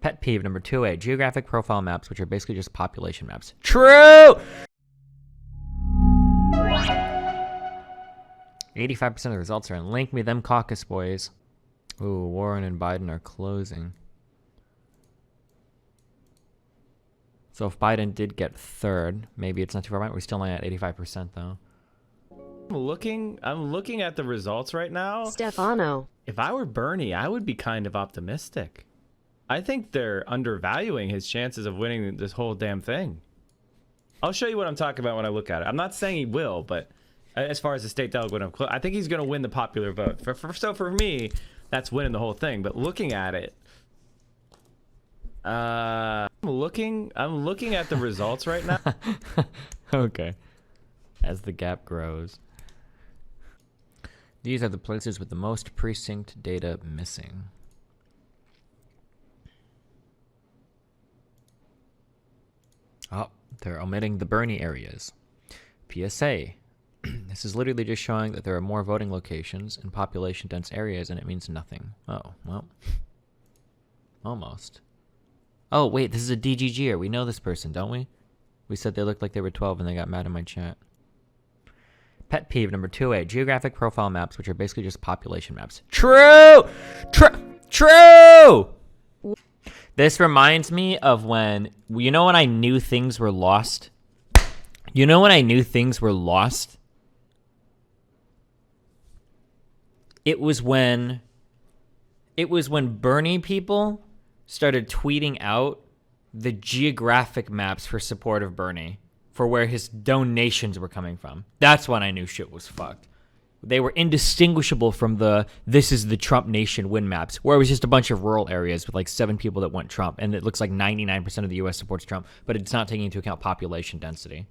Pet peeve number 2A, geographic profile maps, which are basically just population maps. True! 85% of the results are in. Link me them caucus boys. Ooh, Warren and Biden are closing. So if Biden did get third, maybe it's not too far behind. We're still only at 85% though. I'm looking at the results right now. Stefano. If I were Bernie, I would be kind of optimistic. I think they're undervaluing his chances of winning this whole damn thing. I'll show you what I'm talking about when I look at it. I'm not saying he will, but as far as the state delegate, I think he's going to win the popular vote. So for me, that's winning the whole thing. But looking at it, I'm looking at the results right now. Okay. As the gap grows. These are the places with the most precinct data missing. Oh, they're omitting the Bernie areas. PSA. This is literally just showing that there are more voting locations in population-dense areas, and it means nothing. Oh, well. Almost. Oh, wait, this is a DGGer. We know this person, don't we? We said they looked like they were 12 and they got mad in my chat. Pet peeve number 2A, geographic profile maps, which are basically just population maps. True! True! This reminds me of when, you know when I knew things were lost? You know when I knew things were lost? It was when Bernie people started tweeting out the geographic maps for support of Bernie, for where his donations were coming from. That's when I knew shit was fucked. They were indistinguishable from the "this is the Trump nation" win maps, where it was just a bunch of rural areas with like 7 people that want Trump, and it looks like 99% of the U.S. supports Trump, but it's not taking into account population density.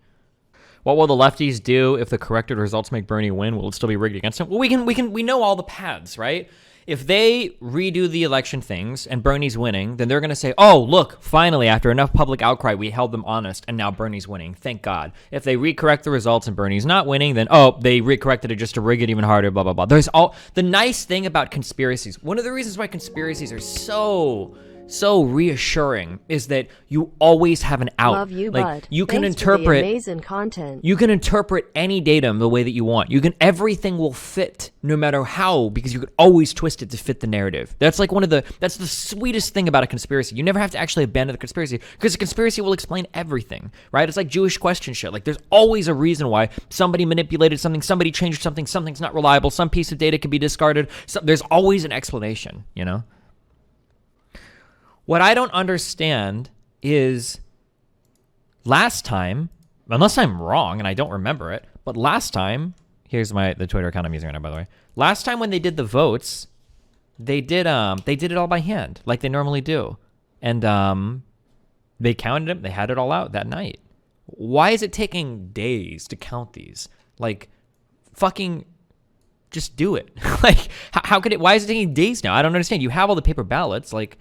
What will the lefties do if the corrected results make Bernie win? Will it still be rigged against him? Well, we know all the paths, right? If they redo the election things and Bernie's winning, then they're going to say, oh, look, finally, after enough public outcry, we held them honest, and now Bernie's winning. Thank God. If they recorrect the results and Bernie's not winning, then, oh, they recorrected it just to rig it even harder, blah, blah, blah. There's all the nice thing about conspiracies. One of the reasons why conspiracies are so reassuring is that you always have an out. Love you, like bud. you can Thanks interpret for the amazing content. You can interpret any datum the way that you want. Everything will fit no matter how, because you can always twist it to fit the narrative. That's like that's the sweetest thing about a conspiracy. You never have to actually abandon the conspiracy, because the conspiracy will explain everything, right? It's like Jewish question shit. Like there's always a reason why somebody manipulated something, somebody changed something, something's not reliable, some piece of data can be discarded. So there's always an explanation, you know? What I don't understand is last time, unless I'm wrong and I don't remember it, but last time, here's the Twitter account I'm using right now, by the way. Last time when they did the votes, they did it all by hand, like they normally do. And they counted them, they had it all out that night. Why is it taking days to count these? Like, fucking just do it. Like, how could it, why is it taking days now? I don't understand. You have all the paper ballots, like,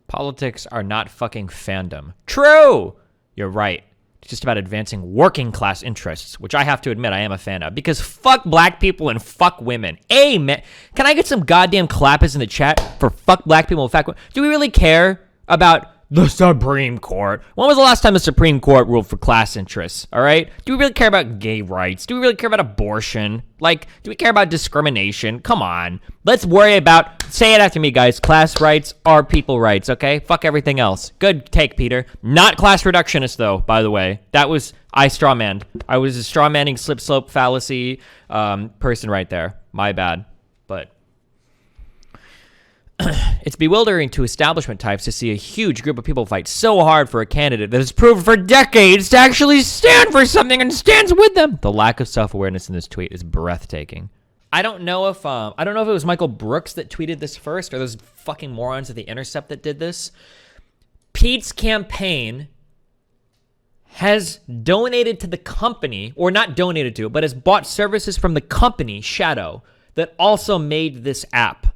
politics are not fucking fandom. True! You're right. It's just about advancing working class interests, which I have to admit I am a fan of, because fuck black people and fuck women. Amen. Can I get some goddamn clappers in the chat for fuck black people and fuck women? Do we really care about the Supreme Court? When was the last time the Supreme Court ruled for class interests? All right? Do we really care about gay rights? Do we really care about abortion? Like, do we care about discrimination? Come on. Let's worry about, say it after me, guys. Class rights are people rights, okay? Fuck everything else. Good take, Peter. Not class reductionist, though, by the way. That was, I strawmanned. I was a strawmanning slip-slope fallacy person right there. My bad. But it's bewildering to establishment types to see a huge group of people fight so hard for a candidate that has proven for decades to actually stand for something and stands with them. The lack of self-awareness in this tweet is breathtaking. I don't know if it was Michael Brooks that tweeted this first, or those fucking morons at The Intercept that did this. Pete's campaign has donated to the company, or not donated to, but has bought services from the company, Shadow, that also made this app.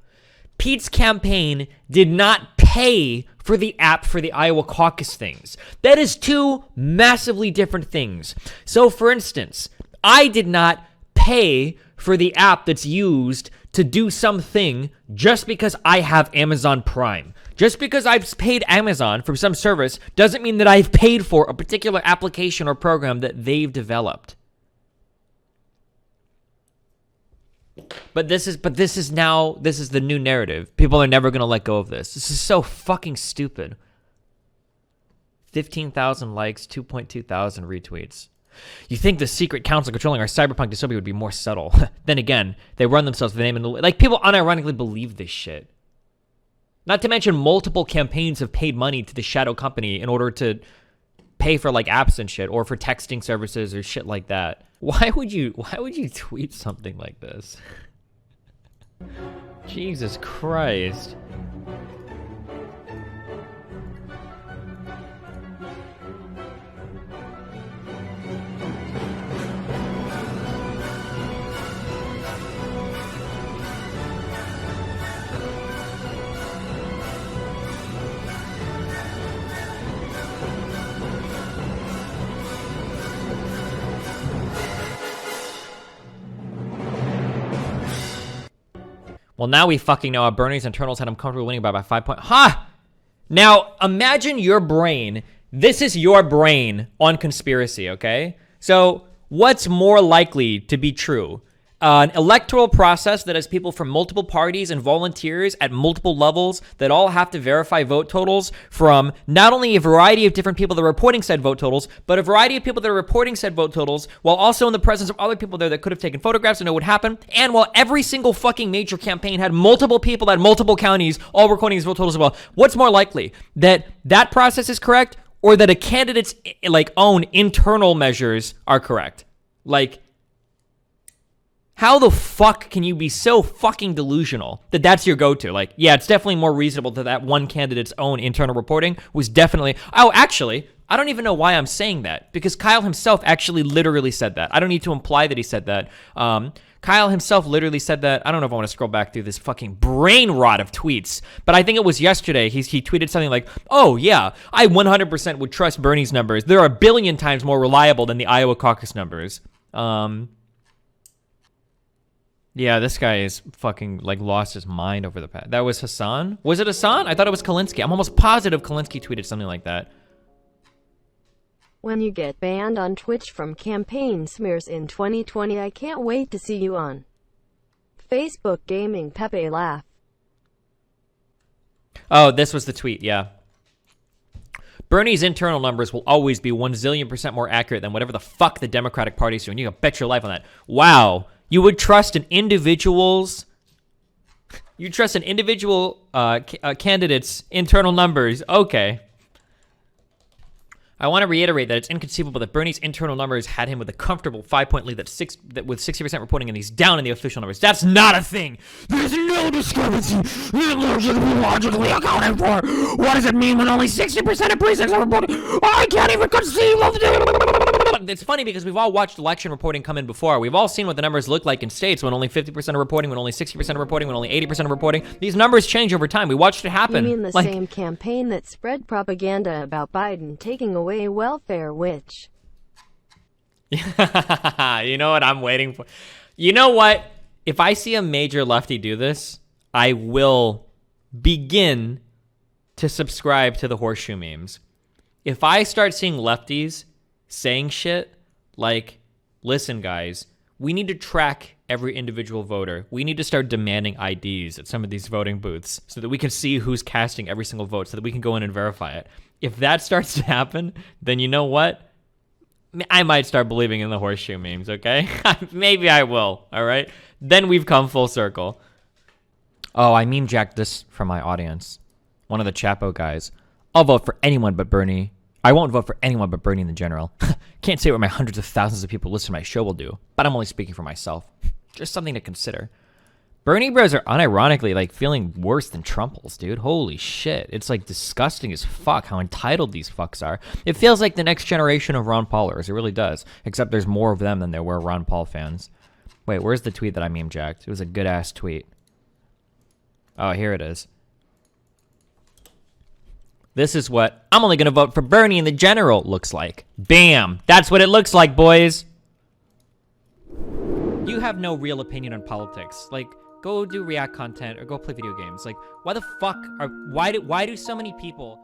Pete's campaign did not pay for the app for the Iowa caucus things. That is two massively different things. So, for instance, I did not pay for the app that's used to do something just because I have Amazon Prime. Just because I've paid Amazon for some service doesn't mean that I've paid for a particular application or program that they've developed. But this is the new narrative. People are never going to let go of this. This is so fucking stupid. 15,000 likes, 2.2 thousand retweets. You think the secret council controlling our cyberpunk dystopia would be more subtle. Then again, they run themselves with the name in the... Like, people unironically believe this shit. Not to mention multiple campaigns have paid money to the shadow company in order to pay for, like, apps and shit, or for texting services or shit like that. Why would you tweet something like this? Jesus Christ. Well, now we fucking know how Bernie's internals had him comfortably winning by 5 points. Ha! Now, imagine your brain. This is your brain on conspiracy, okay? So, what's more likely to be true? An electoral process that has people from multiple parties and volunteers at multiple levels that all have to verify vote totals from not only a variety of different people that are reporting said vote totals, but a variety of people that are reporting said vote totals, while also in the presence of other people there that could have taken photographs to know what happened, and while every single fucking major campaign had multiple people at multiple counties all recording these vote totals as well. What's more likely? That process is correct, or that a candidate's like own internal measures are correct? Like, how the fuck can you be so fucking delusional that that's your go-to? Like, yeah, it's definitely more reasonable that one candidate's own internal reporting was definitely... Oh, actually, I don't even know why I'm saying that, because Kyle himself actually literally said that. I don't need to imply that he said that. Kyle himself literally said that. I don't know if I want to scroll back through this fucking brain rot of tweets, but I think it was yesterday. He tweeted something like, oh, yeah, I 100% would trust Bernie's numbers. They're a billion times more reliable than the Iowa caucus numbers. Yeah, this guy is fucking, like, lost his mind over the past. That was Hassan? Was it Hassan? I thought it was Kalinsky. I'm almost positive Kalinsky tweeted something like that. When you get banned on Twitch from campaign smears in 2020, I can't wait to see you on Facebook Gaming. Pepe laugh. Oh, this was the tweet, yeah. Bernie's internal numbers will always be 1 zillion% more accurate than whatever the fuck the Democratic Party's doing. You can bet your life on that. Wow. You would trust an individual's... You trust an individual candidate's internal numbers. Okay. I want to reiterate that it's inconceivable that Bernie's internal numbers had him with a comfortable 5-point lead that with 60% reporting, and he's down in the official numbers. That's not a thing. There's no discrepancy. It should be logically accounted for. What does it mean when only 60% of precincts are reporting? I can't even conceive of it. It's funny because we've all watched election reporting come in before. We've all seen what the numbers look like in states when only 50% are reporting, when only 60% are reporting, when only 80% are reporting. These numbers change over time. We watched it happen. You mean the same campaign that spread propaganda about Biden taking away welfare, which... You know what I'm waiting for? You know what? If I see a major lefty do this, I will begin to subscribe to the horseshoe memes. If I start seeing lefties saying shit like, listen, guys, we need to track every individual voter. We need to start demanding IDs at some of these voting booths so that we can see who's casting every single vote so that we can go in and verify it. If that starts to happen, then you know what? I might start believing in the horseshoe memes, okay? Maybe I will, all right? Then we've come full circle. Oh, I meme jacked this from my audience. One of the Chapo guys. I'll vote for anyone but Bernie. I won't vote for anyone but Bernie in the general. Can't say what my hundreds of thousands of people listening to my show will do, but I'm only speaking for myself. Just something to consider. Bernie bros are unironically like feeling worse than Trumples, dude. Holy shit. It's like disgusting as fuck how entitled these fucks are. It feels like the next generation of Ron Paulers. It really does. Except there's more of them than there were Ron Paul fans. Wait, where's the tweet that I meme jacked? It was a good ass tweet. Oh, here it is. This is what I'm only going to vote for Bernie in the general looks like. Bam. That's what it looks like, boys. You have no real opinion on politics. Like, go do React content or go play video games. Like, why the fuck why do so many people